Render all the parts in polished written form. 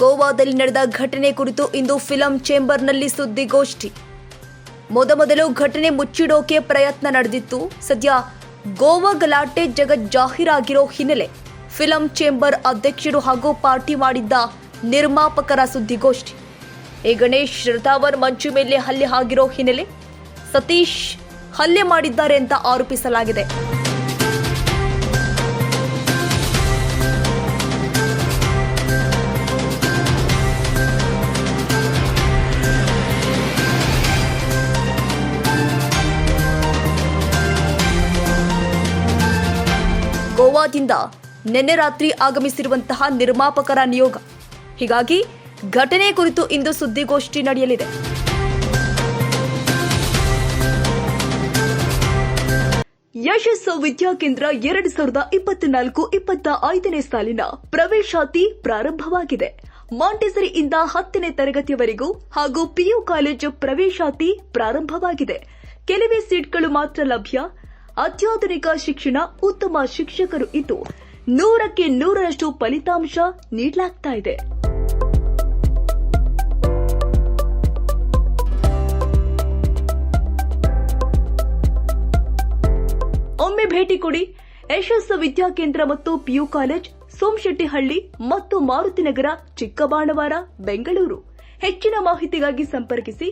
ಗೋವಾದಲ್ಲಿ ನಡೆದ ಘಟನೆ ಕುರಿತು ಇಂದು ಫಿಲಂ ಚೇಂಬರ್ನಲ್ಲಿ ಸುದ್ದಿಗೋಷ್ಠಿ. ಮೊದಲು ಘಟನೆ ಮುಚ್ಚಿಡೋಕೆ ಪ್ರಯತ್ನ ನಡೆದಿತ್ತು. ಸದ್ಯ ಗೋವಾ ಗಲಾಟೆ ಜಗಜ್ಜಾಹೀರಾಗಿರೋ ಹಿನ್ನೆಲೆ ಫಿಲಂ ಚೇಂಬರ್ ಅಧ್ಯಕ್ಷರು ಹಾಗೂ ಪಾರ್ಟಿ ಮಾಡಿದ್ದ ನಿರ್ಮಾಪಕರ ಸುದ್ದಿಗೋಷ್ಠಿ. ಗಣೇಶ್ ರಥಾವರ್ ಮಂಜು ಮೇಲೆ ಹಲ್ಲೆ ಆಗಿರೋ ಹಿನ್ನೆಲೆ ಸತೀಶ್ ಹಲ್ಲೆ ಮಾಡಿದ್ದಾರೆ ಅಂತ ಆರೋಪಿಸಲಾಗಿದೆ. ಗೋವಾದಿಂದ ನಿನ್ನೆ ರಾತ್ರಿ ಆಗಮಿಸಿರುವಂತಹ ನಿರ್ಮಾಪಕರ ನಿಯೋಗ. ಹೀಗಾಗಿ ಘಟನೆ ಕುರಿತು ಇಂದು ಸುದ್ದಿಗೋಷ್ಠಿ ನಡೆಯಲಿದೆ. ಯಶಸ್ಸು ವಿದ್ಯಾಕೇಂದ್ರ 2024-25ನೇ ಸಾಲಿನ ಪ್ರವೇಶಾತಿ ಪ್ರಾರಂಭವಾಗಿದೆ. ಮಾಂಟೆಸರಿಯಿಂದ 10ನೇ ತರಗತಿಯವರೆಗೂ ಹಾಗೂ ಪಿಯು ಕಾಲೇಜು ಪ್ರವೇಶಾತಿ ಪ್ರಾರಂಭವಾಗಿದೆ. ಕೆಲವೇ ಸೀಟ್ಗಳು ಮಾತ್ರ ಲಭ್ಯ. ಅತ್ಯಾಧುನಿಕ ಶಿಕ್ಷಣ, ಉತ್ತಮ ಶಿಕ್ಷಕರು ಇದ್ದು 100ಕ್ಕೆ 100ರಷ್ಟು ಫಲಿತಾಂಶ ನೀಡಲಾಗ್ತಾ ಇದೆ. ಒಮ್ಮೆ ಭೇಟಿ ಕೊಡಿ. ಯಶಸ್ಸು ವಿದ್ಯಾಕೇಂದ್ರ ಮತ್ತು ಪಿಯು ಕಾಲೇಜ್, ಸೋಮಶೆಟ್ಟಿಹಳ್ಳಿ ಮತ್ತು ಮಾರುತಿನಗರ, ಚಿಕ್ಕಬಾಣವಾರ, ಬೆಂಗಳೂರು. ಹೆಚ್ಚಿನ ಮಾಹಿತಿಗಾಗಿ ಸಂಪರ್ಕಿಸಿ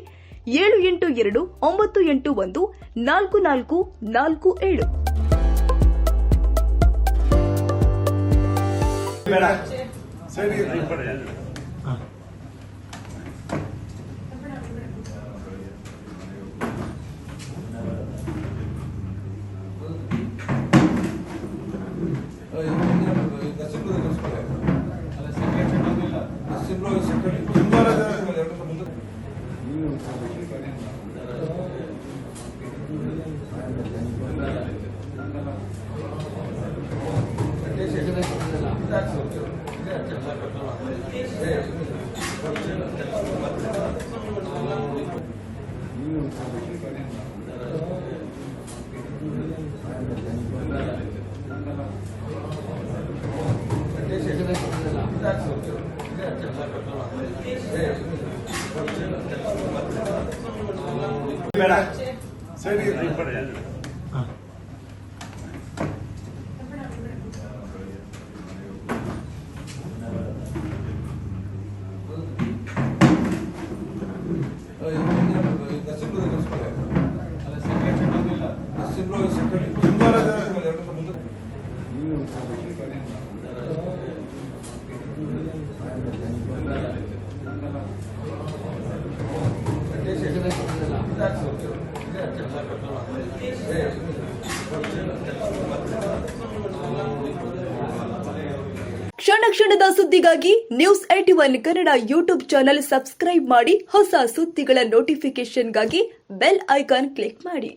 7829814447. ಕ್ಷಣದ ಸುದ್ದಿಗಾಗಿ news 81 Kannada YouTube channel subscribe ಮಾಡಿ. ಹೊಸ ಸುದ್ದಿಗಳ ನೋಟಿಫಿಕೇಶನ್ಗಾಗಿ ಬೆಲ್ ಐಕಾನ್ ಕ್ಲಿಕ್ ಮಾಡಿ.